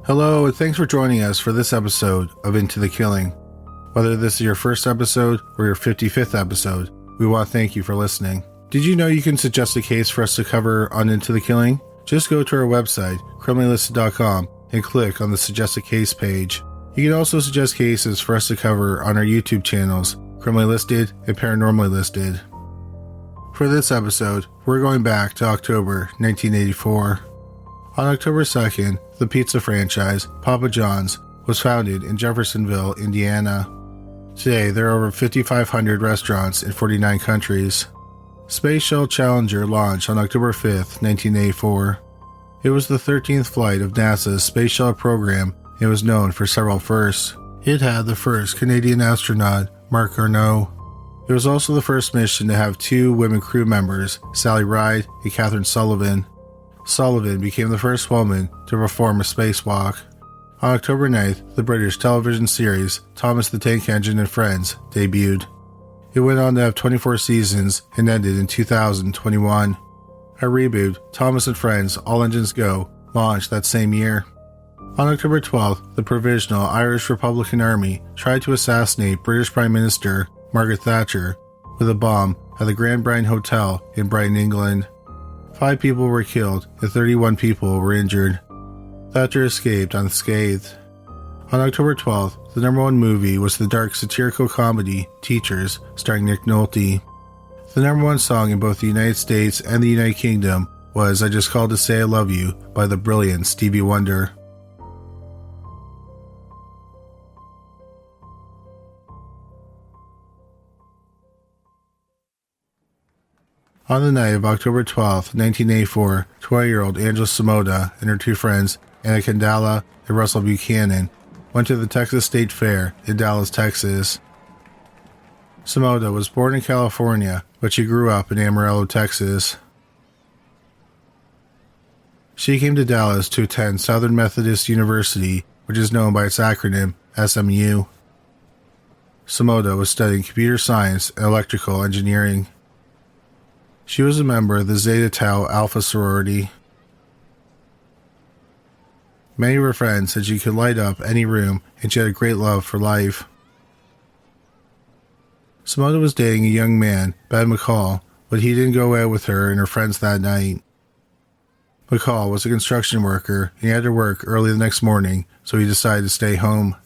Hello, and thanks for joining us for this episode of Into the Killing. Whether this is your first episode or your 55th episode, we want to thank you for listening. Did you know you can suggest a case for us to cover on Into the Killing? Just go to our website, criminallylisted.com, and click on the Suggest a Case page. You can also suggest cases for us to cover on our YouTube channels, Criminally Listed and Paranormally Listed. For this episode, we're going back to October 1984. On October 2nd, the pizza franchise, Papa John's, was founded in Jeffersonville, Indiana. Today, there are over 5,500 restaurants in 49 countries. Space Shuttle Challenger launched on October 5th, 1984. It was the 13th flight of NASA's Space Shuttle program and was known for several firsts. It had the first Canadian astronaut, Marc Garneau. It was also the first mission to have two women crew members, Sally Ride and Catherine Sullivan. Sullivan became the first woman to perform a spacewalk. On October 9th, the British television series Thomas the Tank Engine and Friends debuted. It went on to have 24 seasons and ended in 2021. A reboot, Thomas and Friends All Engines Go, launched that same year. On October 12th, the Provisional Irish Republican Army tried to assassinate British Prime Minister Margaret Thatcher with a bomb at the Grand Bryan Hotel in Brighton, England. 5 people were killed and 31 people were injured. Thatcher escaped unscathed. On October 12th, the number one movie was the dark satirical comedy Teachers, starring Nick Nolte. The number one song in both the United States and the United Kingdom was I Just Called to Say I Love You by the brilliant Stevie Wonder. On the night of October 12, 1984, 20-year-old Angela Samota and her two friends, Anna Candela and Russell Buchanan, went to the Texas State Fair in Dallas, Texas. Samota was born in California, but she grew up in Amarillo, Texas. She came to Dallas to attend Southern Methodist University, which is known by its acronym SMU. Samota was studying computer science and electrical engineering. She was a member of the Zeta Tau Alpha sorority. Many of her friends said she could light up any room and she had a great love for life. Samota was dating a young man, Ben McCall, but he didn't go out with her and her friends that night. McCall was a construction worker and he had to work early the next morning, so he decided to stay home.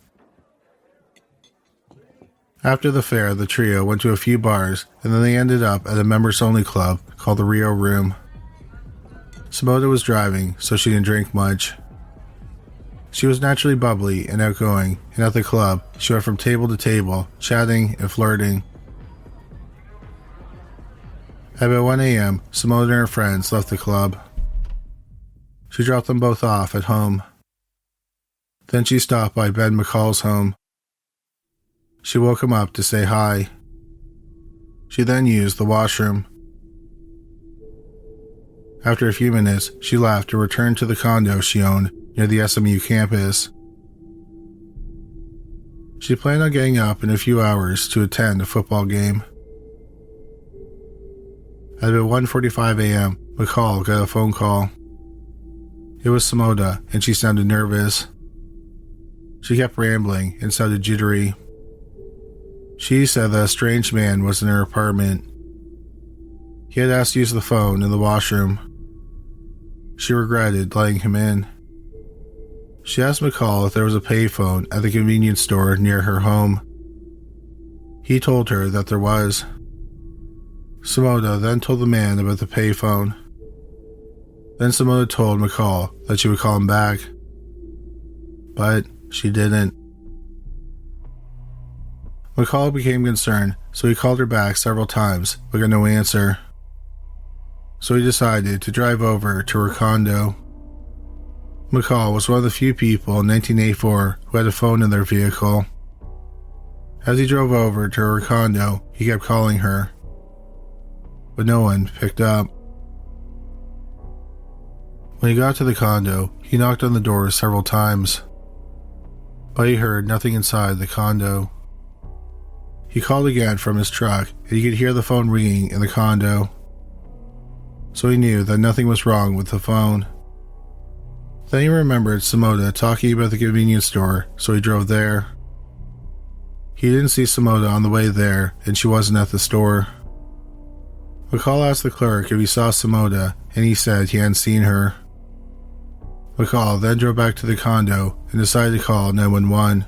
After the fair, the trio went to a few bars, and then they ended up at a members-only club called the Rio Room. Samota was driving, so she didn't drink much. She was naturally bubbly and outgoing, and at the club, she went from table to table, chatting and flirting. At about 1 a.m., Samota and her friends left the club. She dropped them both off at home. Then she stopped by Ben McCall's home. She woke him up to say hi. She then used the washroom. After a few minutes, she left to return to the condo she owned near the SMU campus. She planned on getting up in a few hours to attend a football game. At about 1:45 a.m., McCall got a phone call. It was Samota, and she sounded nervous. She kept rambling and sounded jittery. She said that a strange man was in her apartment. He had asked to use the phone in the washroom. She regretted letting him in. She asked McCall if there was a payphone at the convenience store near her home. He told her that there was. Samota then told the man about the payphone. Then Samota told McCall that she would call him back. But she didn't. McCall became concerned, so he called her back several times, but got no answer. So he decided to drive over to her condo. McCall was one of the few people in 1984 who had a phone in their vehicle. As he drove over to her condo, he kept calling her, but no one picked up. When he got to the condo, he knocked on the door several times, but he heard nothing inside the condo. He called again from his truck, and he could hear the phone ringing in the condo. So he knew that nothing was wrong with the phone. Then he remembered Samota talking about the convenience store, so he drove there. He didn't see Samota on the way there, and she wasn't at the store. McCall asked the clerk if he saw Samota, and he said he hadn't seen her. McCall then drove back to the condo and decided to call 911.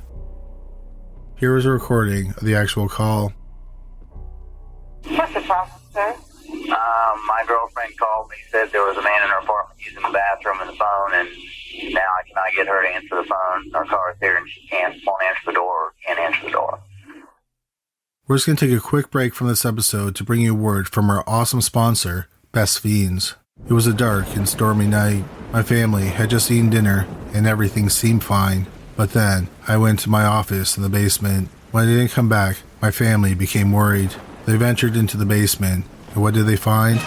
Here was a recording of the actual call. What's the problem, sir? My girlfriend called me, said there was a man in her apartment using the bathroom and the phone, and now I cannot get her to answer the phone. Our car is here and she won't answer the door or can't answer the door. We're just going to take a quick break from this episode to bring you a word from our awesome sponsor, Best Fiends. It was a dark and stormy night. My family had just eaten dinner and everything seemed fine. But then I went to my office in the basement. When I didn't come back, my family became worried. They ventured into the basement, and what did they find?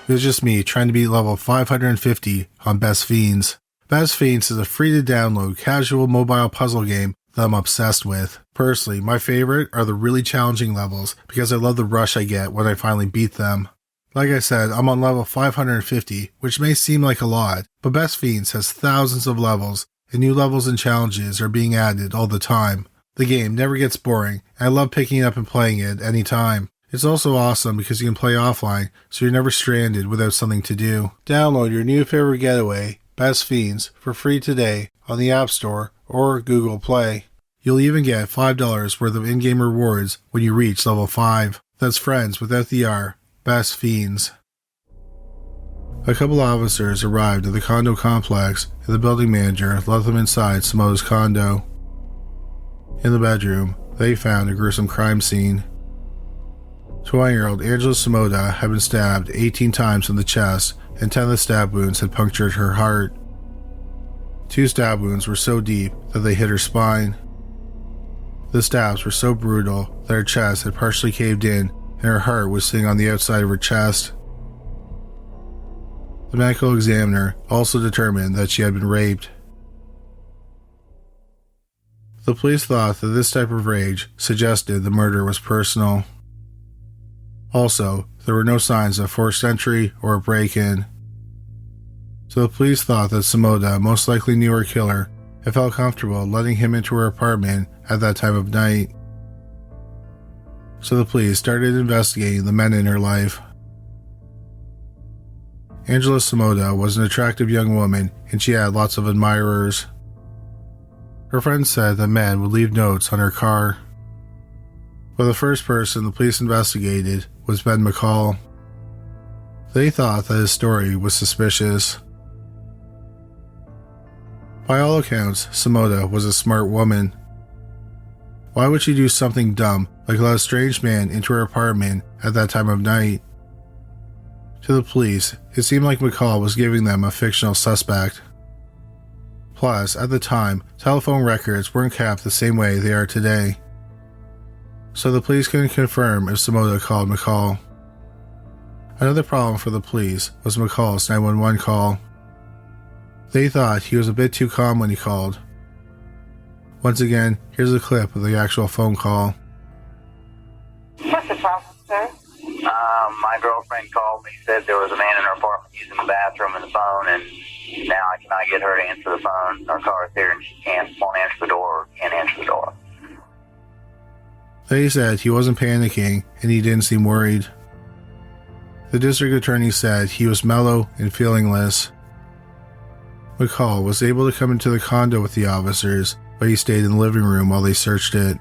It was just me trying to beat level 550 on Best Fiends. Best Fiends is a free-to-download casual mobile puzzle game that I'm obsessed with. Personally, my favorite are the really challenging levels because I love the rush I get when I finally beat them. Like I said, I'm on level 550, which may seem like a lot, but Best Fiends has thousands of levels, and new levels and challenges are being added all the time. The game never gets boring, and I love picking it up and playing it any time. It's also awesome because you can play offline, so you're never stranded without something to do. Download your new favorite getaway, Best Fiends, for free today on the App Store or Google Play. You'll even get $5 worth of in-game rewards when you reach level 5. That's friends without the R, Best Fiends. A couple officers arrived at the condo complex and the building manager let them inside Samota's condo. In the bedroom, they found a gruesome crime scene. 20-year-old Angela Samota had been stabbed 18 times in the chest, and 10 of the stab wounds had punctured her heart. 2 stab wounds were so deep that they hit her spine. The stabs were so brutal that her chest had partially caved in, and her heart was sitting on the outside of her chest. The medical examiner also determined that she had been raped. The police thought that this type of rage suggested the murder was personal. Also, there were no signs of forced entry or a break-in. So the police thought that Samota most likely knew her killer and felt comfortable letting him into her apartment at that time of night. So the police started investigating the men in her life. Angela Samota was an attractive young woman and she had lots of admirers. Her friends said that men would leave notes on her car. But the first person the police investigated was Ben McCall. They thought that his story was suspicious. By all accounts, Samota was a smart woman. Why would she do something dumb like let a strange man into her apartment at that time of night? To the police, it seemed like McCall was giving them a fictional suspect. Plus, at the time, telephone records weren't kept the same way they are today. So the police couldn't confirm if Samota called McCall. Another problem for the police was McCall's 911 call. They thought he was a bit too calm when he called. Once again, here's a clip of the actual phone call. What's the problem, sir? My girlfriend called me, said there was a man in her apartment using the bathroom and the phone, and now I cannot get her to answer the phone. Our car is here and she won't answer the door or can't answer the door. They said he wasn't panicking and he didn't seem worried. The district attorney said he was mellow and feelingless. McCall was able to come into the condo with the officers, but he stayed in the living room while they searched it.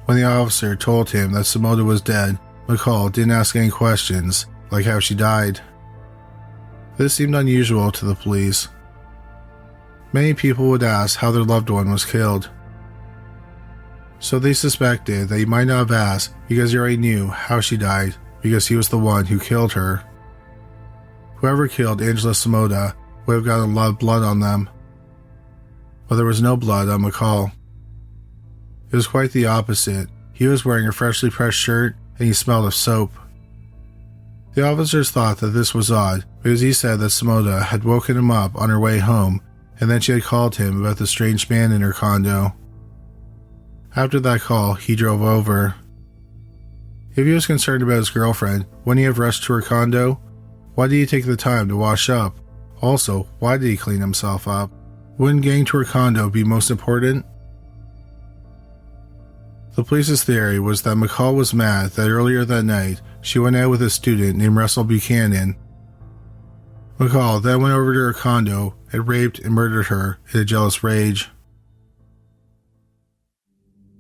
When the officer told him that Samota was dead, McCall didn't ask any questions, like how she died. This seemed unusual to the police. Many people would ask how their loved one was killed. So they suspected that he might not have asked because he already knew how she died, because he was the one who killed her. Whoever killed Angela Samota would have gotten a lot of blood on them. But there was no blood on McCall. It was quite the opposite. He was wearing a freshly pressed shirt and he smelled of soap. The officers thought that this was odd because he said that Samota had woken him up on her way home and then she had called him about the strange man in her condo. After that call, he drove over. If he was concerned about his girlfriend, wouldn't he have rushed to her condo? Why did he take the time to wash up? Also, why did he clean himself up? Wouldn't getting to her condo be most important? The police's theory was that McCall was mad that earlier that night she went out with a student named Russell Buchanan. McCall then went over to her condo and raped and murdered her in a jealous rage.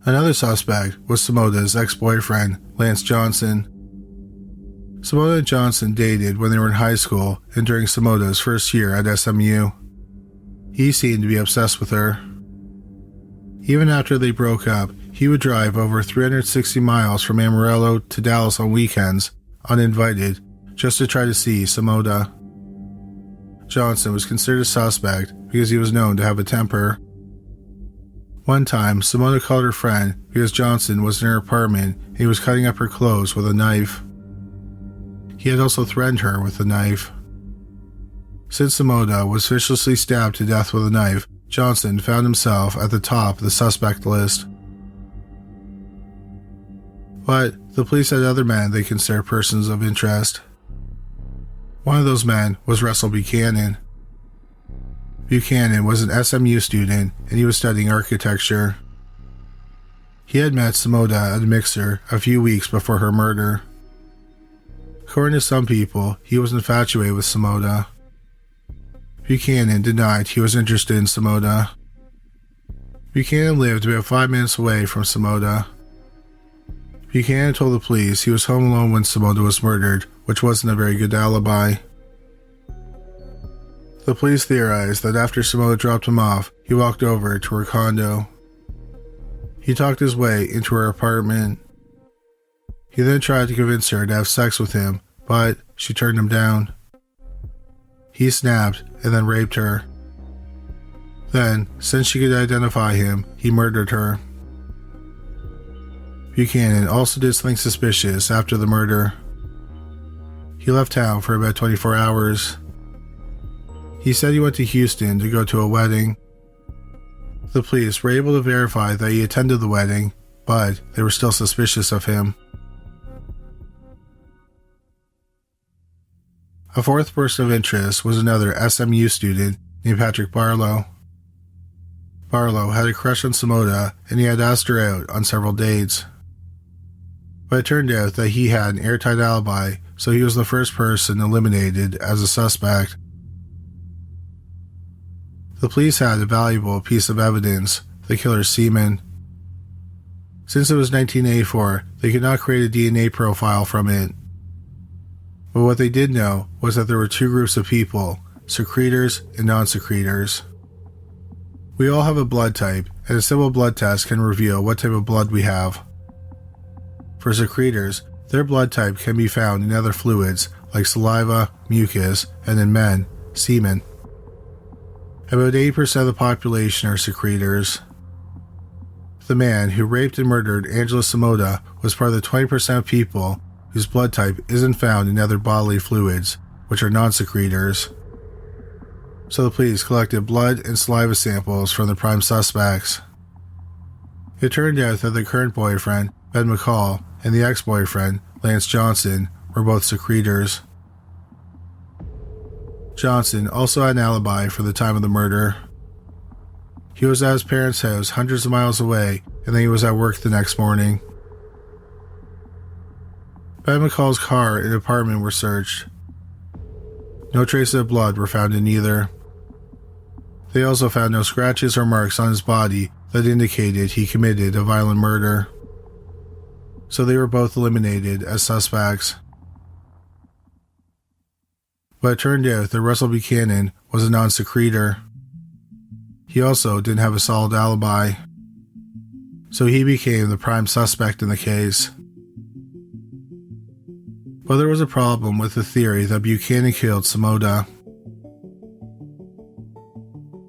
Another suspect was Samota's ex-boyfriend, Lance Johnson. Samota and Johnson dated when they were in high school and during Samota's first year at SMU. He seemed to be obsessed with her. Even after they broke up, he would drive over 360 miles from Amarillo to Dallas on weekends, uninvited, just to try to see Samota. Johnson was considered a suspect because he was known to have a temper. One time, Samota called her friend because Johnson was in her apartment and he was cutting up her clothes with a knife. He had also threatened her with a knife. Since Samota was viciously stabbed to death with a knife, Johnson found himself at the top of the suspect list. But the police had other men they considered persons of interest. One of those men was Russell Buchanan. Buchanan was an SMU student and he was studying architecture. He had met Samota at a mixer a few weeks before her murder. According to some people, he was infatuated with Samota. Buchanan denied he was interested in Samota. Buchanan lived about 5 minutes away from Samota. Buchanan told the police he was home alone when Samota was murdered, which wasn't a very good alibi. The police theorized that after Samota dropped him off, he walked over to her condo. He talked his way into her apartment. He then tried to convince her to have sex with him, but she turned him down. He snapped and then raped her. Then, since she could identify him, he murdered her. Buchanan also did something suspicious after the murder. He left town for about 24 hours. He said he went to Houston to go to a wedding. The police were able to verify that he attended the wedding, but they were still suspicious of him. A fourth person of interest was another SMU student named Patrick Barlow. Barlow had a crush on Samota and he had asked her out on several dates. But it turned out that he had an airtight alibi, so he was the first person eliminated as a suspect. The police had a valuable piece of evidence, the killer's semen. Since it was 1984, they could not create a DNA profile from it. But what they did know was that there were two groups of people, secretors and non-secretors. We all have a blood type, and a simple blood test can reveal what type of blood we have. For secretors, their blood type can be found in other fluids like saliva, mucus, and in men, semen. About 80% of the population are secretors. The man who raped and murdered Angela Samota was part of the 20% of people whose blood type isn't found in other bodily fluids, which are non-secretors. So the police collected blood and saliva samples from the prime suspects. It turned out that the current boyfriend, Ben McCall, and the ex-boyfriend, Lance Johnson, were both secretors. Johnson also had an alibi for the time of the murder. He was at his parents' house hundreds of miles away, and then he was at work the next morning. Ben McCall's car and apartment were searched. No traces of blood were found in either. They also found no scratches or marks on his body that indicated he committed a violent murder. So they were both eliminated as suspects. But it turned out that Russell Buchanan was a non-secretor. He also didn't have a solid alibi. So he became the prime suspect in the case. But there was a problem with the theory that Buchanan killed Samota.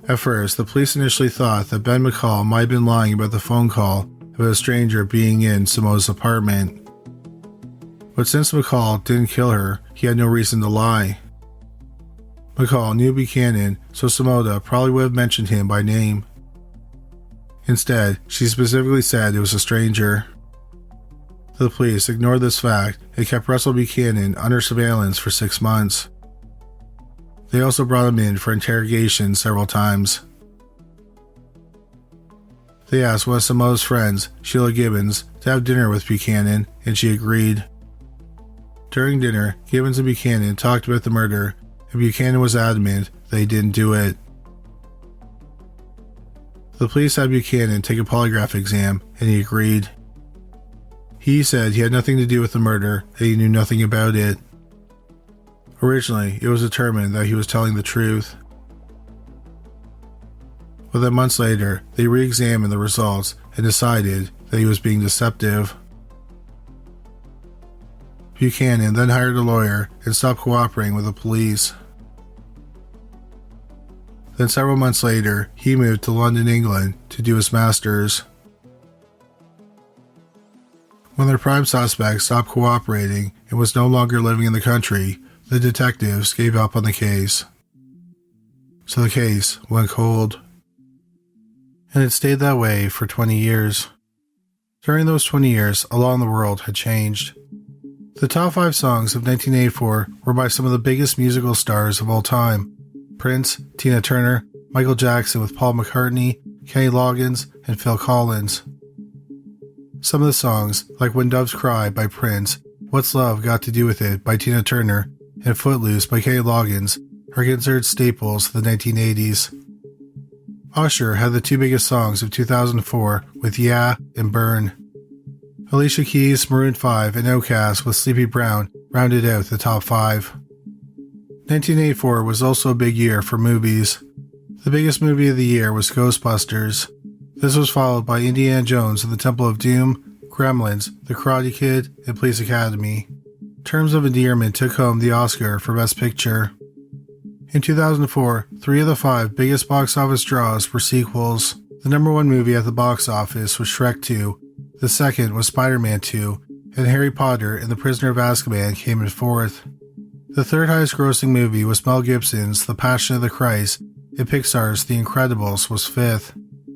At first, the police initially thought that Ben McCall might have been lying about the phone call about a stranger being in Samota's apartment. But since McCall didn't kill her, he had no reason to lie. McCall knew Buchanan, so Samota probably would have mentioned him by name. Instead, she specifically said it was a stranger. The police ignored this fact and kept Russell Buchanan under surveillance for 6 months. They also brought him in for interrogation several times. They asked one of Samota's friends, Sheila Gibbons, to have dinner with Buchanan, and she agreed. During dinner, Gibbons and Buchanan talked about the murder, and Buchanan was adamant that he didn't do it. The police had Buchanan take a polygraph exam, and he agreed. He said he had nothing to do with the murder, and he knew nothing about it. Originally, it was determined that he was telling the truth. But then months later, they re-examined the results and decided that he was being deceptive. Buchanan then hired a lawyer and stopped cooperating with the police. Then several months later, he moved to London, England to do his master's. When their prime suspect stopped cooperating and was no longer living in the country, the detectives gave up on the case. So the case went cold. And it stayed that way for 20 years. During those 20 years, a lot in the world had changed. The top 5 songs of 1984 were by some of the biggest musical stars of all time: Prince, Tina Turner, Michael Jackson with Paul McCartney, Kenny Loggins, and Phil Collins. Some of the songs, like When Doves Cry by Prince, What's Love Got to Do With It by Tina Turner, and Footloose by Kenny Loggins, are considered staples of the 1980s. Usher had the 2 biggest songs of 2004 with Yeah and Burn. Alicia Keys, Maroon 5, and Outkast with Sleepy Brown rounded out the top 5. 1984 was also a big year for movies. The biggest movie of the year was Ghostbusters. This was followed by Indiana Jones and the Temple of Doom, Gremlins, The Karate Kid, and Police Academy. Terms of Endearment took home the Oscar for Best Picture. In 2004, 3 of the 5 biggest box office draws were sequels. The number 1 movie at the box office was Shrek 2, the second was Spider-Man 2, and Harry Potter and the Prisoner of Azkaban came in 4th. The third highest grossing movie was Mel Gibson's The Passion of the Christ, and Pixar's The Incredibles was 5th.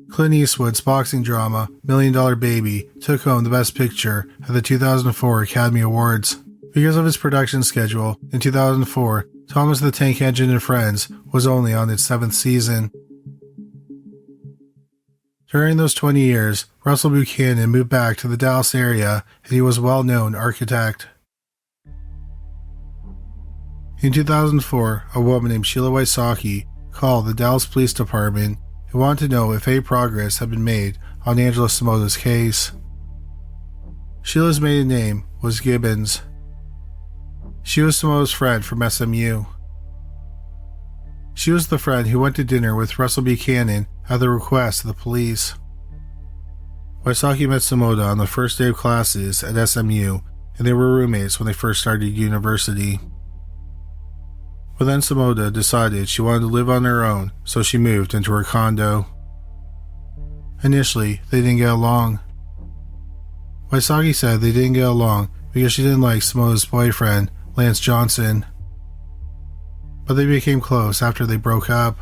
Clint Eastwood's boxing drama, $1 Million Baby, took home the Best Picture at the 2004 Academy Awards. Because of its production schedule, in 2004, Thomas the Tank Engine and Friends was only on its 7th season. During those 20 years, Russell Buchanan moved back to the Dallas area, and he was a well-known architect. In 2004, a woman named Sheila Wysocki called the Dallas Police Department and wanted to know if any progress had been made on Angela Samota's case. Sheila's maiden name was Gibbons. She was Samota's friend from SMU. She was the friend who went to dinner with Russell Buchanan at the request of the police. Wysocki met Samota on the first day of classes at SMU, and they were roommates when they first started university. But then Samota decided she wanted to live on her own, so she moved into her condo. Initially, they didn't get along. Wysocki said they didn't get along because she didn't like Samota's boyfriend, Lance Johnson. But they became close after they broke up.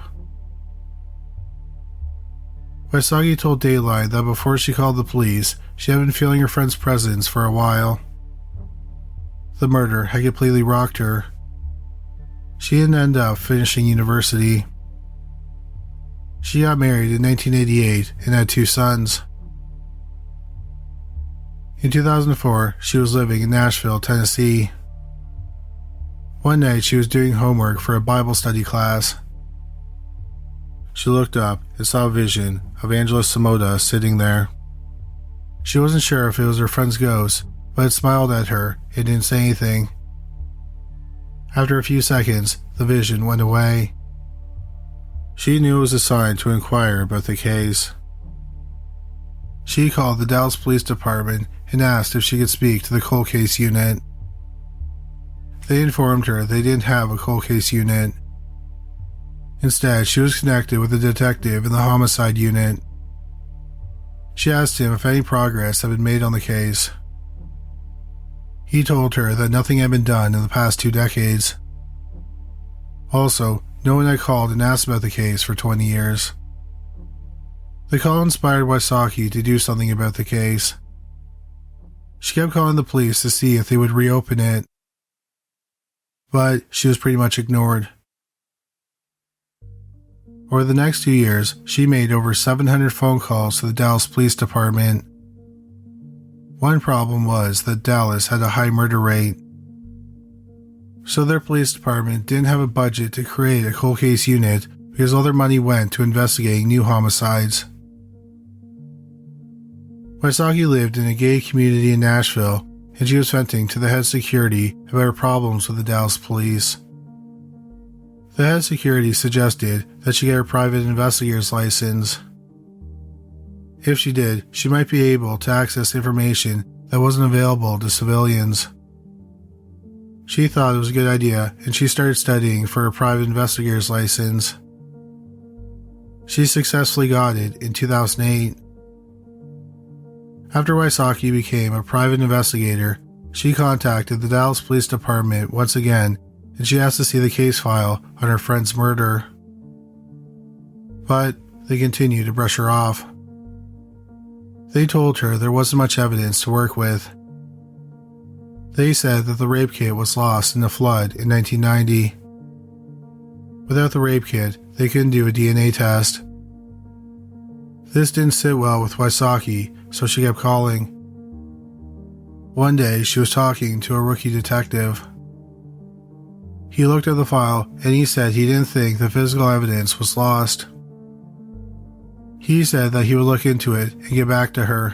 Wysocki told Dateline that before she called the police, she had been feeling her friend's presence for a while. The murder had completely rocked her. She didn't end up finishing university. She got married in 1988 and had 2 sons. In 2004, she was living in Nashville, Tennessee. One night, she was doing homework for a Bible study class. She looked up and saw a vision of Angela Samota sitting there. She wasn't sure if it was her friend's ghost, but it smiled at her and didn't say anything. After a few seconds, the vision went away. She knew it was a sign to inquire about the case. She called the Dallas Police Department and asked if she could speak to the cold case unit. They informed her they didn't have a cold case unit. Instead, she was connected with a detective in the homicide unit. She asked him if any progress had been made on the case. He told her that nothing had been done in the past 2 decades. Also, no one had called and asked about the case for 20 years. The call inspired Wysocki to do something about the case. She kept calling the police to see if they would reopen it, but she was pretty much ignored. Over the next 2 years, she made over 700 phone calls to the Dallas Police Department. One problem was that Dallas had a high murder rate, so their police department didn't have a budget to create a cold case unit because all their money went to investigating new homicides. Wysocki lived in a gay community in Nashville, and she was venting to the head security about her problems with the Dallas police. The head security suggested that she get her private investigator's license. If she did, she might be able to access information that wasn't available to civilians. She thought it was a good idea, and she started studying for her private investigator's license. She successfully got it in 2008. After Wysocki became a private investigator, she contacted the Dallas Police Department once again, and she asked to see the case file on her friend's murder. But they continued to brush her off. They told her there wasn't much evidence to work with. They said that the rape kit was lost in a flood in 1990. Without the rape kit, they couldn't do a DNA test. This didn't sit well with Wysocki, so she kept calling. One day, she was talking to a rookie detective. He looked at the file and he said he didn't think the physical evidence was lost. He said that he would look into it and get back to her.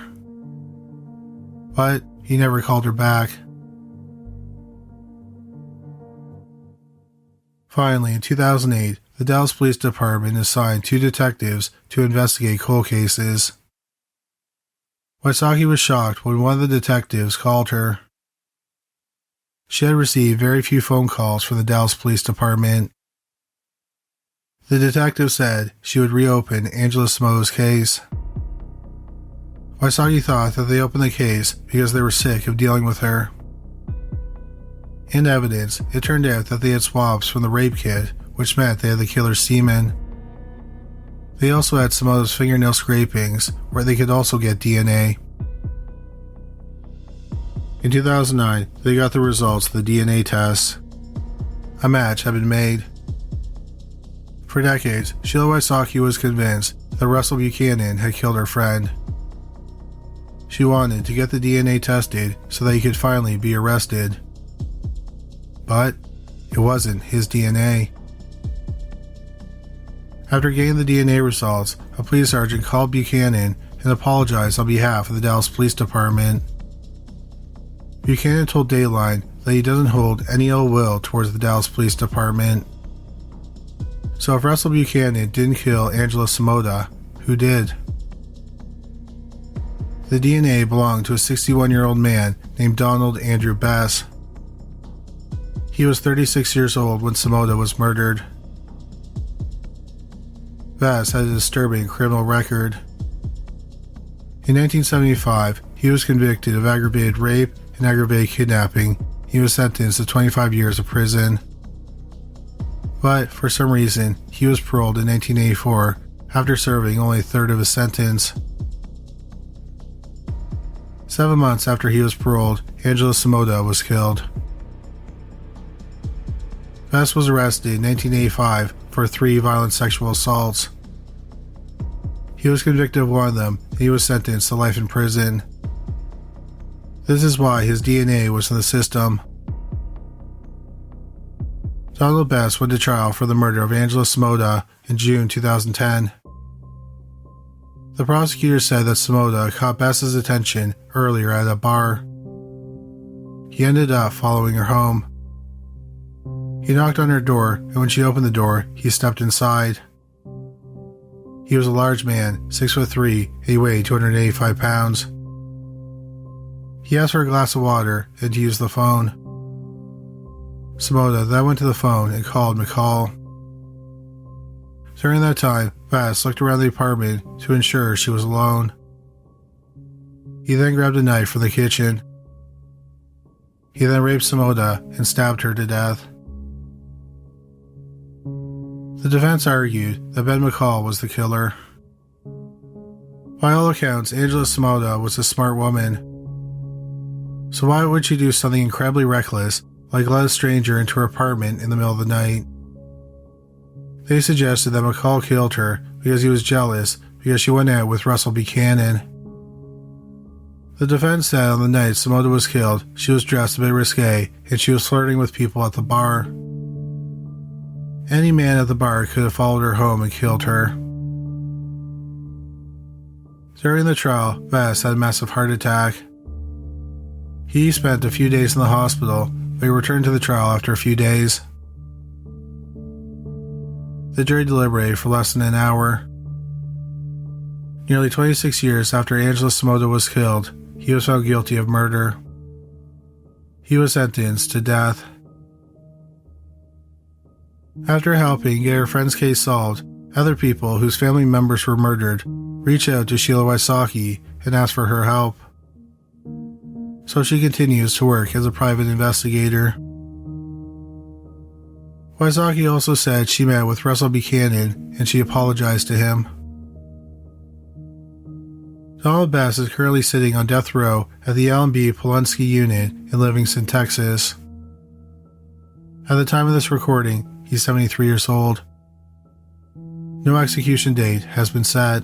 But he never called her back. Finally, in 2008, the Dallas Police Department assigned 2 detectives to investigate cold cases. Wysocki was shocked when one of the detectives called her. She had received very few phone calls from the Dallas Police Department. The detective said she would reopen Angela Samota's case. Wysocki thought that they opened the case because they were sick of dealing with her. In evidence, it turned out that they had swabs from the rape kit, which meant they had the killer's semen. They also had Samota's fingernail scrapings, where they could also get DNA. In 2009, they got the results of the DNA tests. A match had been made. For decades, Sheila Wysocki was convinced that Russell Buchanan had killed her friend. She wanted to get the DNA tested so that he could finally be arrested. But it wasn't his DNA. After getting the DNA results, a police sergeant called Buchanan and apologized on behalf of the Dallas Police Department. Buchanan told Dateline that he doesn't hold any ill will towards the Dallas Police Department. So if Russell Buchanan didn't kill Angela Samota, who did? The DNA belonged to a 61-year-old man named Donald Andrew Bess. He was 36 years old when Samota was murdered. Bess had a disturbing criminal record. In 1975, he was convicted of aggravated rape and aggravated kidnapping. He was sentenced to 25 years of prison. But for some reason, he was paroled in 1984 after serving only a third of his sentence. 7 months after he was paroled, Angela Samota was killed. Bess was arrested in 1985 for 3 violent sexual assaults. He was convicted of one of them, and he was sentenced to life in prison. This is why his DNA was in the system. Donald Bess went to trial for the murder of Angela Samota in June 2010. The prosecutor said that Samota caught Bess's attention earlier at a bar. He ended up following her home. He knocked on her door, and when she opened the door, he stepped inside. He was a large man, 6'3", and he weighed 285 pounds. He asked for a glass of water and to use the phone. Samota then went to the phone and called McCall. During that time, Bess looked around the apartment to ensure she was alone. He then grabbed a knife from the kitchen. He then raped Samota and stabbed her to death. The defense argued that Ben McCall was the killer. By all accounts, Angela Samota was a smart woman. So why would she do something incredibly reckless, like let a stranger into her apartment in the middle of the night? They suggested that McCall killed her because he was jealous because she went out with Russell Buchanan. The defense said on the night Samota was killed, she was dressed a bit risque and she was flirting with people at the bar. Any man at the bar could have followed her home and killed her. During the trial, Bess had a massive heart attack. He spent a few days in the hospital, but he returned to the trial after a few days. The jury deliberated for less than an hour. Nearly 26 years after Angela Samota was killed, he was found guilty of murder. He was sentenced to death. After helping get her friend's case solved, other people whose family members were murdered reached out to Sheila Wysocki and asked for her help. So she continues to work as a private investigator. Wysocki also said she met with Russell Buchanan and she apologized to him. Donald Bess is currently sitting on death row at the L&B Polunsky unit in Livingston, Texas. At the time of this recording, he's 73 years old. No execution date has been set.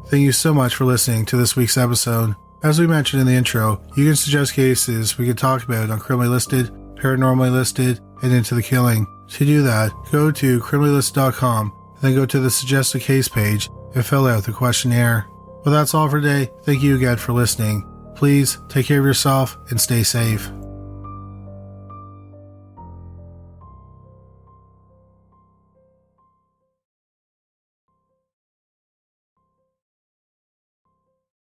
Thank you so much for listening to this week's episode. As we mentioned in the intro, you can suggest cases we could talk about on Criminally Listed, Paranormally Listed, and Into the Killing. To do that, go to criminallylisted.com, then go to the Suggest a Case page and fill out the questionnaire. Well, that's all for today. Thank you again for listening. Please take care of yourself and stay safe.